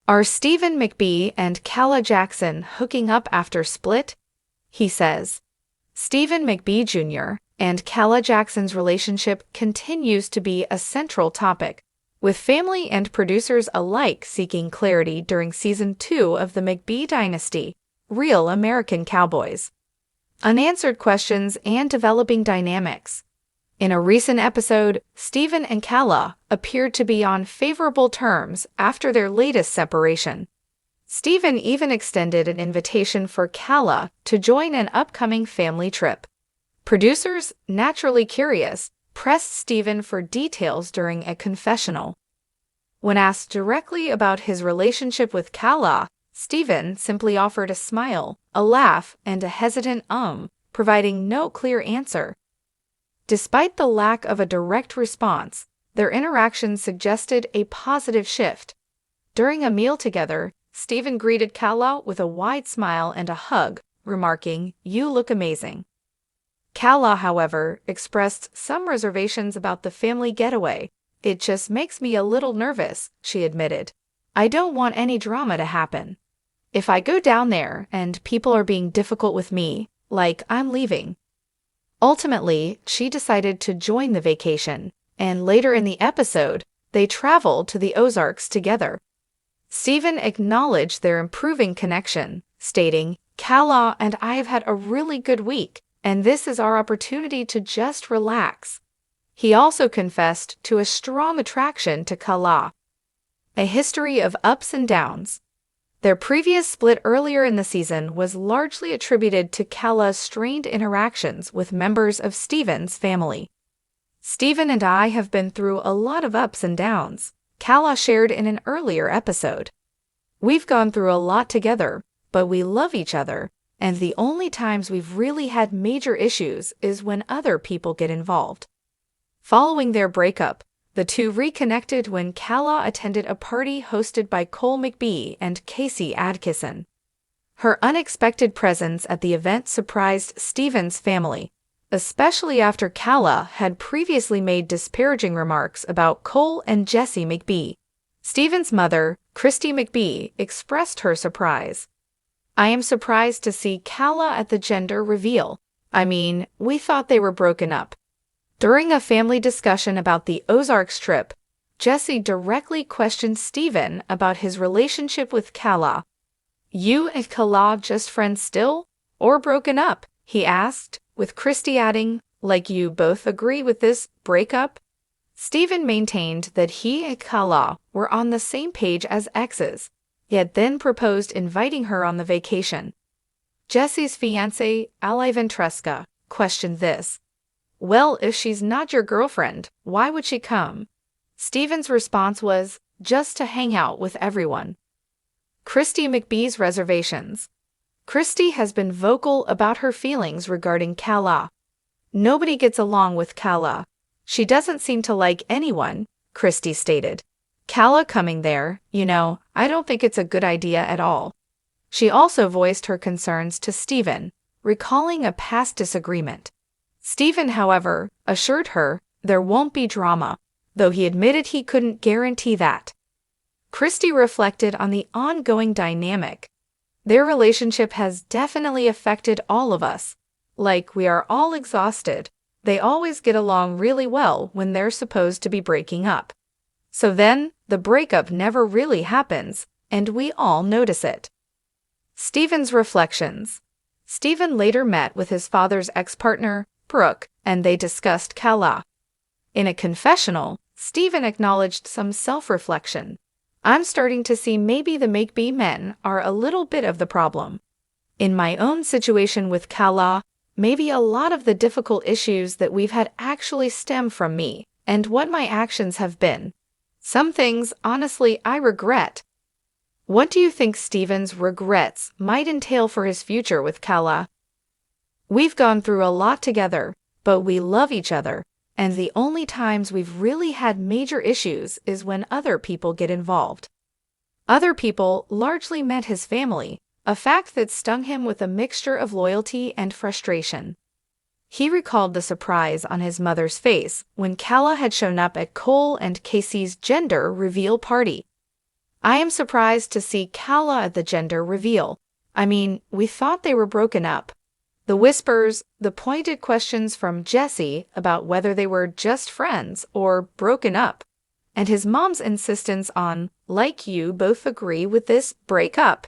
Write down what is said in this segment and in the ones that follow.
Are Stephen McBee and Calah Jackson hooking up after split? He says. Stephen McBee Jr. and Calah Jackson's relationship continues to be a central topic, with family and producers alike seeking clarity during Season 2 of the McBee Dynasty, Real American Cowboys. Unanswered questions and developing dynamics. In a recent episode, Stephen and Calah appeared to be on favorable terms after their latest separation. Stephen even extended an invitation for Calah to join an upcoming family trip. Producers, naturally curious, pressed Stephen for details during a confessional. When asked directly about his relationship with Calah, Stephen simply offered a smile, a laugh, and a hesitant providing no clear answer. Despite the lack of a direct response, their interaction suggested a positive shift. During a meal together, Stephen greeted Calah with a wide smile and a hug, remarking, "You look amazing." Calah, however, expressed some reservations about the family getaway. "It just makes me a little nervous," she admitted. "I don't want any drama to happen. If I go down there and people are being difficult with me, like I'm leaving." Ultimately, she decided to join the vacation, and later in the episode, they traveled to the Ozarks together. Stephen acknowledged their improving connection, stating, "Calah and I have had a really good week, and this is our opportunity to just relax." He also confessed to a strong attraction to Calah. A history of ups and downs. Their previous split earlier in the season was largely attributed to Calah's strained interactions with members of Stephen's family. "Stephen and I have been through a lot of ups and downs," Calah shared in an earlier episode. "We've gone through a lot together, but we love each other, and the only times we've really had major issues is when other people get involved." Following their breakup, the two reconnected when Calah attended a party hosted by Cole McBee and Casey Adkisson. Her unexpected presence at the event surprised Stephen's family, especially after Calah had previously made disparaging remarks about Cole and Jesse McBee. Stephen's mother, Christy McBee, expressed her surprise. "I am surprised to see Calah at the gender reveal. I mean, we thought they were broken up." During a family discussion about the Ozarks trip, Jesse directly questioned Stephen about his relationship with Calah. "You and Calah just friends still? Or broken up?" he asked, with Christy adding, "Like you both agree with this breakup?" Stephen maintained that he and Calah were on the same page as exes, yet then proposed inviting her on the vacation. Jesse's fiancé, Ali Ventresca, questioned this. "Well, if she's not your girlfriend, why would she come?" Stephen's response was, "Just to hang out with everyone." Christy McBee's reservations. Christy has been vocal about her feelings regarding Calah. "Nobody gets along with Calah. She doesn't seem to like anyone," Christy stated. "Calah coming there, I don't think it's a good idea at all." She also voiced her concerns to Stephen, recalling a past disagreement. Stephen, however, assured her there won't be drama, though he admitted he couldn't guarantee that. Christy reflected on the ongoing dynamic. "Their relationship has definitely affected all of us. Like, we are all exhausted. They always get along really well when they're supposed to be breaking up. So then, the breakup never really happens, and we all notice it." Stephen's reflections. Stephen later met with his father's ex-partner, Brooke, and they discussed Calah. In a confessional, Stephen acknowledged some self-reflection. "I'm starting to see maybe the McBee men are a little bit of the problem. In my own situation with Calah, maybe a lot of the difficult issues that we've had actually stem from me and what my actions have been. Some things, honestly, I regret." What do you think Stephen's regrets might entail for his future with Calah? "We've gone through a lot together, but we love each other, and the only times we've really had major issues is when other people get involved." Other people largely meant his family, a fact that stung him with a mixture of loyalty and frustration. He recalled the surprise on his mother's face when Calah had shown up at Cole and Casey's gender reveal party. I am surprised to see Calah at the gender reveal. I mean, we thought they were broken up. The whispers, the pointed questions from Jesse about whether they were just friends or broken up, and his mom's insistence on, like you both agree with this breakup.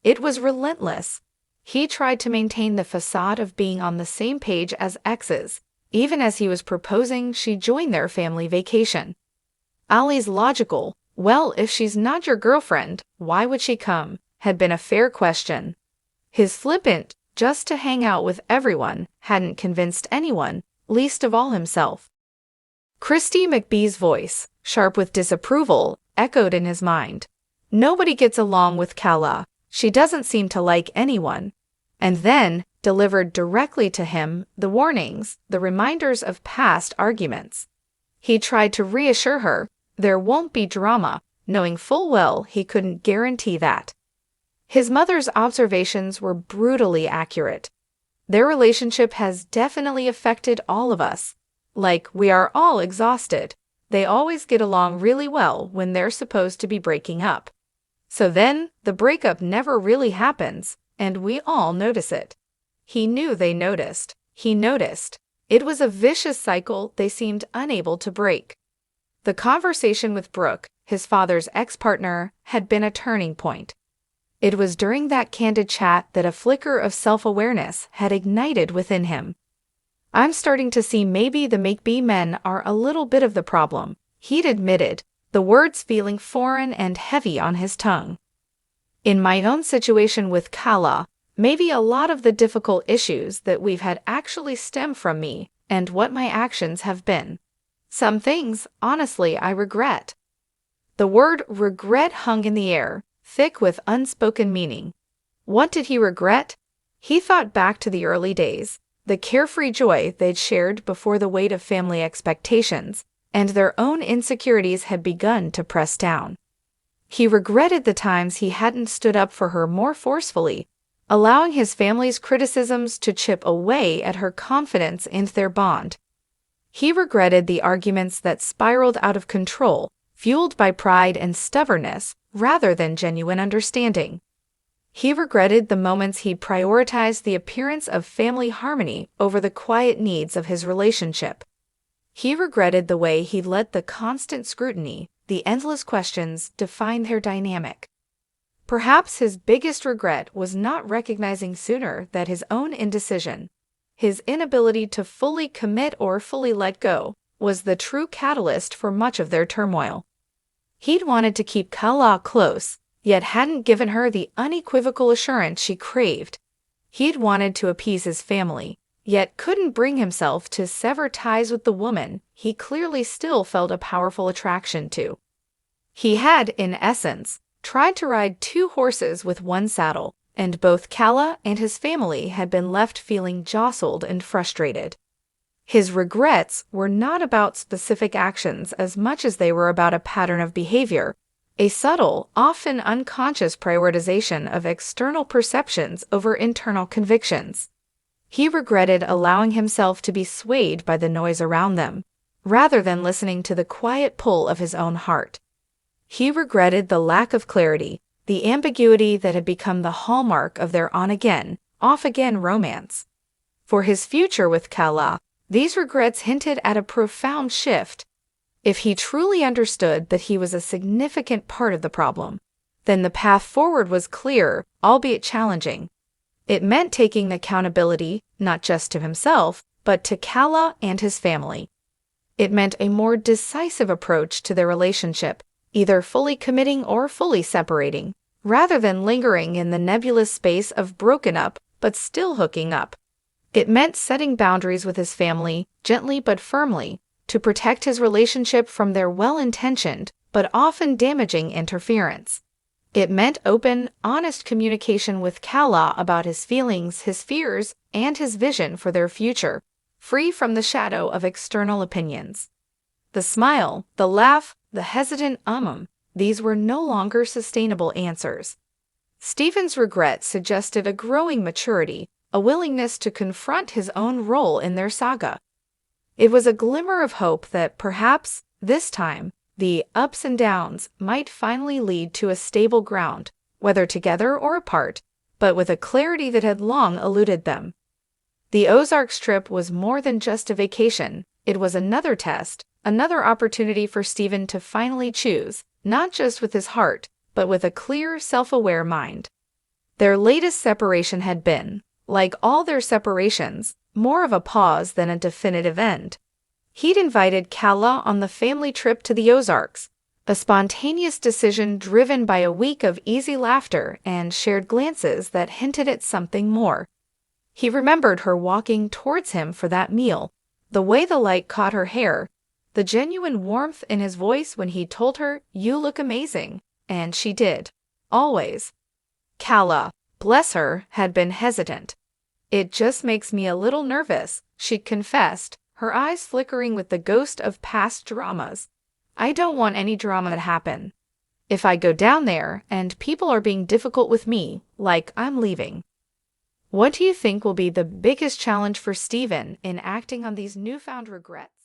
It was relentless. He tried to maintain the facade of being on the same page as exes, even as he was proposing she join their family vacation. Ali's logical, "Well, if she's not your girlfriend, why would she come?" had been a fair question. His flippant, "just to hang out with everyone," hadn't convinced anyone, least of all himself. Christy McBee's voice, sharp with disapproval, echoed in his mind. Nobody gets along with Calah. She doesn't seem to like anyone. And then, delivered directly to him, the warnings, the reminders of past arguments. He tried to reassure her, there won't be drama, knowing full well he couldn't guarantee that. His mother's observations were brutally accurate. Their relationship has definitely affected all of us. Like, we are all exhausted. They always get along really well when they're supposed to be breaking up. So then, the breakup never really happens, and we all notice it. He knew they noticed. He noticed. It was a vicious cycle they seemed unable to break. The conversation with Brooke, his father's ex-partner, had been a turning point. It was during that candid chat that a flicker of self-awareness had ignited within him. I'm starting to see maybe the McBee men are a little bit of the problem, he'd admitted, the words feeling foreign and heavy on his tongue. In my own situation with Calah, maybe a lot of the difficult issues that we've had actually stem from me and what my actions have been. Some things, honestly, I regret. The word regret hung in the air, thick with unspoken meaning. What did he regret? He thought back to the early days, the carefree joy they'd shared before the weight of family expectations and their own insecurities had begun to press down. He regretted the times he hadn't stood up for her more forcefully, allowing his family's criticisms to chip away at her confidence in their bond. He regretted the arguments that spiraled out of control, fueled by pride and stubbornness rather than genuine understanding. He regretted the moments he prioritized the appearance of family harmony over the quiet needs of his relationship. He regretted the way he let the constant scrutiny, the endless questions, define their dynamic. Perhaps his biggest regret was not recognizing sooner that his own indecision, his inability to fully commit or fully let go, was the true catalyst for much of their turmoil. He'd wanted to keep Calah close, yet hadn't given her the unequivocal assurance she craved. He'd wanted to appease his family, yet couldn't bring himself to sever ties with the woman he clearly still felt a powerful attraction to. He had, in essence, tried to ride two horses with one saddle, and both Calah and his family had been left feeling jostled and frustrated. His regrets were not about specific actions as much as they were about a pattern of behavior, a subtle, often unconscious prioritization of external perceptions over internal convictions. He regretted allowing himself to be swayed by the noise around them, rather than listening to the quiet pull of his own heart. He regretted the lack of clarity, the ambiguity that had become the hallmark of their on-again, off-again romance. For his future with Calah, these regrets hinted at a profound shift. If he truly understood that he was a significant part of the problem, then the path forward was clear, albeit challenging. It meant taking accountability, not just to himself, but to Calah and his family. It meant a more decisive approach to their relationship, either fully committing or fully separating, rather than lingering in the nebulous space of broken up but still hooking up. It meant setting boundaries with his family, gently but firmly, to protect his relationship from their well-intentioned but often damaging interference. It meant open, honest communication with Calah about his feelings, his fears, and his vision for their future, free from the shadow of external opinions. The smile, the laugh, the hesitant these were no longer sustainable answers. Steven's regret suggested a growing maturity, a willingness to confront his own role in their saga. It was a glimmer of hope that perhaps, this time, The ups and downs might finally lead to a stable ground, whether together or apart, but with a clarity that had long eluded them. The Ozarks trip was more than just a vacation. It was another test, another opportunity for Steven to finally choose, not just with his heart, but with a clear, self-aware mind. Their latest separation had been, like all their separations, more of a pause than a definitive end. He'd invited Calah on the family trip to the Ozarks, a spontaneous decision driven by a week of easy laughter and shared glances that hinted at something more. He remembered her walking towards him for that meal, the way the light caught her hair, the genuine warmth in his voice when he told her, "You look amazing," and she did. Always. Calah, bless her, had been hesitant. "It just makes me a little nervous," she'd confessed, her eyes flickering with the ghost of past dramas. "I don't want any drama to happen. If I go down there and people are being difficult with me, like I'm leaving." What do you think will be the biggest challenge for Steven in acting on these newfound regrets?